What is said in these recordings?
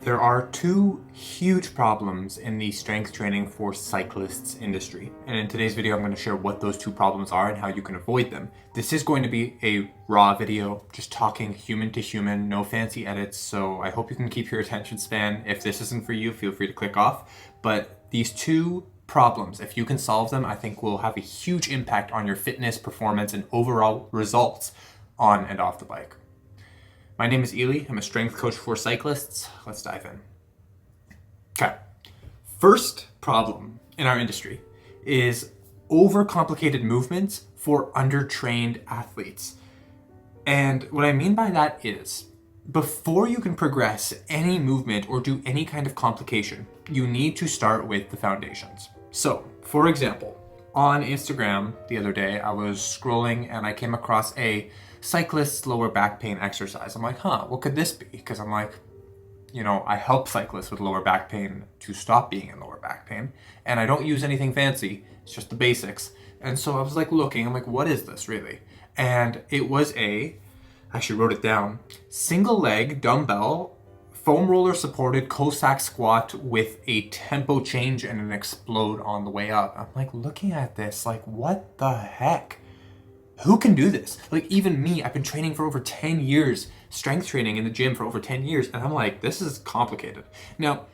There are two huge problems in the strength training for cyclists industry. And in today's video, I'm going to share what those two problems are and how you can avoid them. This is going to be a raw video, just talking human to human, no fancy edits. So I hope you can keep your attention span. If this isn't for you, feel free to click off. But these two problems, if you can solve them, I think will have a huge impact on your fitness, performance, and overall results on and off the bike. My name is Elie. I'm a strength coach for cyclists. Let's dive in. Okay. First problem in our industry is overcomplicated movements for undertrained athletes. And what I mean by that is, before you can progress any movement or do any kind of complication, you need to start with the foundations. So, for example, on Instagram the other day, I was scrolling and I came across a cyclist's lower back pain exercise. I'm like, what could this be? Because I'm like, I help cyclists with lower back pain to stop being in lower back pain. And I don't use anything fancy. It's just the basics. And so I was like looking, I'm like, what is this really? And it was I actually wrote it down, single leg dumbbell foam roller supported Cossack squat with a tempo change and an explode on the way up. I'm like looking at this, like, what the heck? Who can do this? Like, even me, I've been training for over 10 years, strength training in the gym for over 10 years, and I'm like, this is complicated. Now,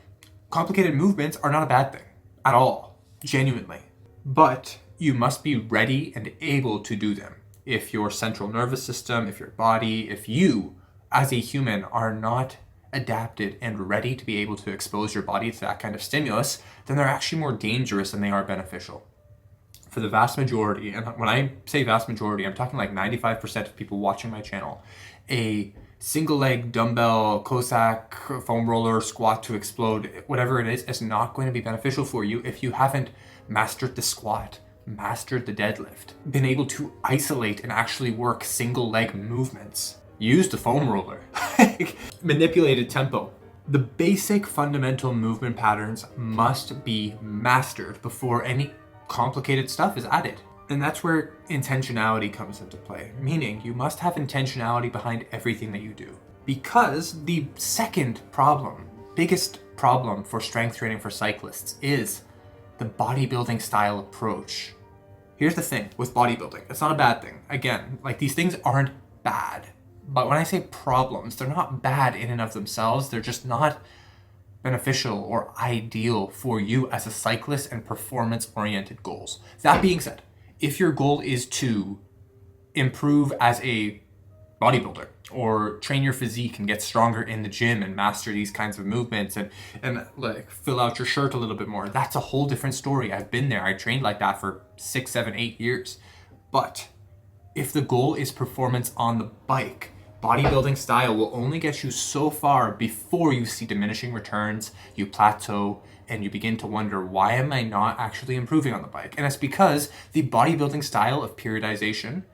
complicated movements are not a bad thing at all, genuinely. But you must be ready and able to do them. If your central nervous system, if your body, if you, as a human, are not adapted and ready to be able to expose your body to that kind of stimulus, then they're actually more dangerous than they are beneficial. For the vast majority, and when I say vast majority, I'm talking like 95% of people watching my channel, a single leg dumbbell Cossack foam roller squat to explode, whatever it is not going to be beneficial for you if you haven't mastered the squat, mastered the deadlift, been able to isolate and actually work single leg movements, use the foam roller, manipulated tempo. The basic fundamental movement patterns must be mastered before any complicated stuff is added. And that's where intentionality comes into play, meaning you must have intentionality behind everything that you do. Because the second problem, biggest problem for strength training for cyclists is the bodybuilding style approach. Here's the thing with bodybuilding, it's not a bad thing. Again, like, these things aren't bad. But when I say problems, they're not bad in and of themselves, they're just not beneficial or ideal for you as a cyclist and performance-oriented goals. That being said, if your goal is to improve as a bodybuilder or train your physique and get stronger in the gym and master these kinds of movements and like fill out your shirt a little bit more, that's a whole different story. I've been there. I trained like that for 6, 7, 8 years. But if the goal is performance on the bike, bodybuilding style will only get you so far before you see diminishing returns, you plateau, and you begin to wonder, why am I not actually improving on the bike? And it's because the bodybuilding style of periodization,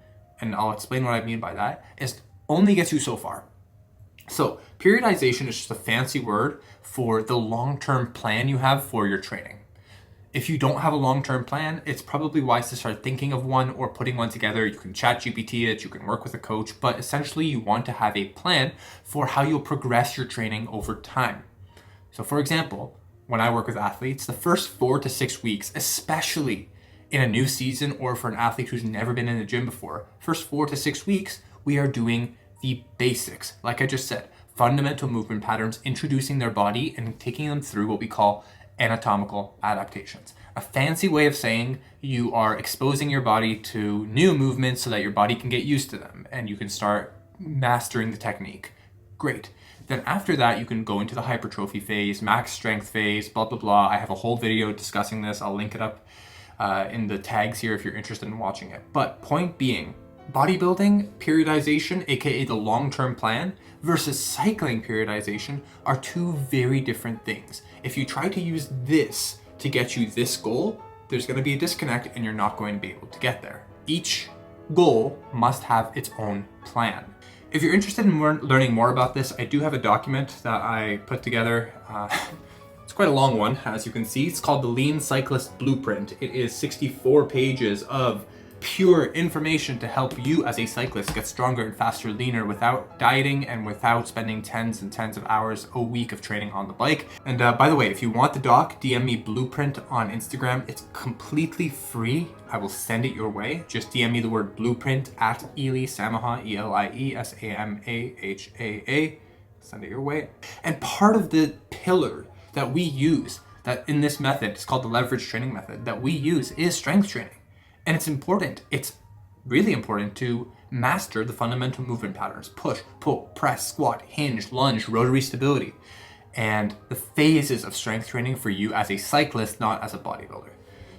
and I'll explain what I mean by that, is only gets you so far. So periodization is just a fancy word for the long-term plan you have for your training. If you don't have a long-term plan, it's probably wise to start thinking of one or putting one together. You can chat GPT it, you can work with a coach, but essentially you want to have a plan for how you'll progress your training over time. So for example, when I work with athletes, the first 4 to 6 weeks, especially in a new season or for an athlete who's never been in the gym before, first 4 to 6 weeks, we are doing the basics. Like I just said, fundamental movement patterns, introducing their body and taking them through what we call anatomical adaptations. A fancy way of saying you are exposing your body to new movements so that your body can get used to them and you can start mastering the technique. Great. Then after that, you can go into the hypertrophy phase, max strength phase, blah, blah, blah. I have a whole video discussing this. I'll link it up in the tags here if you're interested in watching it. But point being, bodybuilding periodization, aka the long-term plan, versus cycling periodization are two very different things. If you try to use this to get you this goal, there's going to be a disconnect and you're not going to be able to get there. Each goal must have its own plan. If you're interested in learning more about this, I do have a document that I put together. It's quite a long one, as you can see. It's called the Lean Cyclist Blueprint. It is 64 pages of pure information to help you as a cyclist get stronger and faster, leaner without dieting and without spending tens and tens of hours a week of training on the bike. And by the way, if you want the doc, DM me Blueprint on Instagram. It's completely free. I will send it your way. Just DM me the word Blueprint at Elie Samaha, ELIE send it your way. And part of the pillar that we use that in this method, it's called the leverage training method, that we use is strength training. And it's important. It's really important to master the fundamental movement patterns: push, pull, press, squat, hinge, lunge, rotary stability, and the phases of strength training for you as a cyclist, not as a bodybuilder.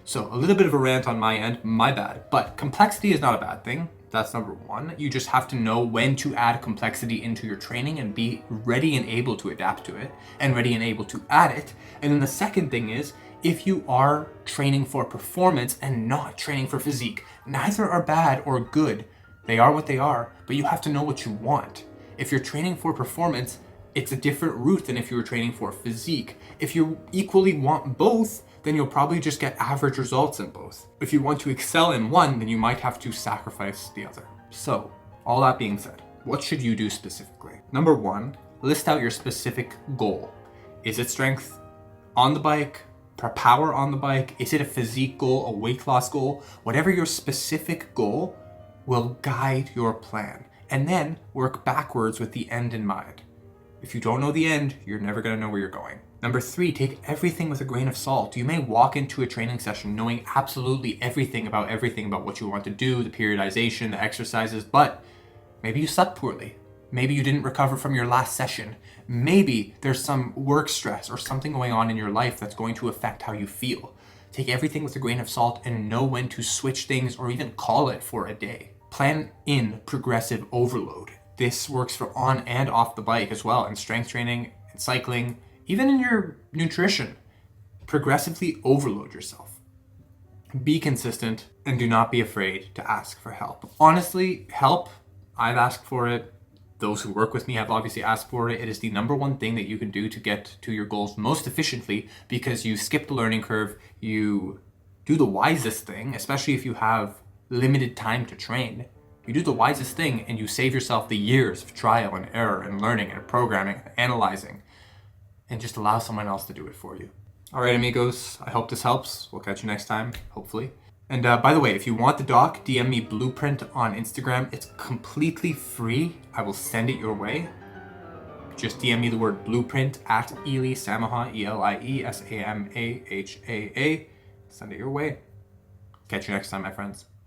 So a little bit of a rant on my end, my bad, but complexity is not a bad thing. That's number one. You just have to know when to add complexity into your training and be ready and able to adapt to it and ready and able to add it. And then the second thing is, if you are training for performance and not training for physique, neither are bad or good. They are what they are, but you have to know what you want. If you're training for performance, it's a different route than if you were training for physique. If you equally want both, then you'll probably just get average results in both. If you want to excel in one, then you might have to sacrifice the other. So, all that being said, what should you do specifically? Number one, list out your specific goal. Is it strength on the bike? Power on the bike? Is it a physique goal, a weight loss goal? Whatever your specific goal will guide your plan. And then work backwards with the end in mind. If you don't know the end, you're never gonna know where you're going. Number three, take everything with a grain of salt. You may walk into a training session knowing absolutely everything about what you want to do, the periodization, the exercises, but maybe you slept poorly. Maybe you didn't recover from your last session. Maybe there's some work stress or something going on in your life that's going to affect how you feel. Take everything with a grain of salt and know when to switch things or even call it for a day. Plan in progressive overload. This works for on and off the bike as well, in strength training, in cycling, even in your nutrition. Progressively overload yourself. Be consistent and do not be afraid to ask for help. Honestly, help, I've asked for it. Those who work with me have obviously asked for it. It is the number one thing that you can do to get to your goals most efficiently, because you skip the learning curve, you do the wisest thing, especially if you have limited time to train. You do the wisest thing and you save yourself the years of trial and error and learning and programming and analyzing, and just allow someone else to do it for you. All right, amigos, I hope this helps. We'll catch you next time, hopefully. And by the way, if you want the doc, DM me Blueprint on Instagram. It's completely free. I will send it your way. Just DM me the word Blueprint at Elie Samaha, ELIE SAMAHA. Send it your way. Catch you next time, my friends.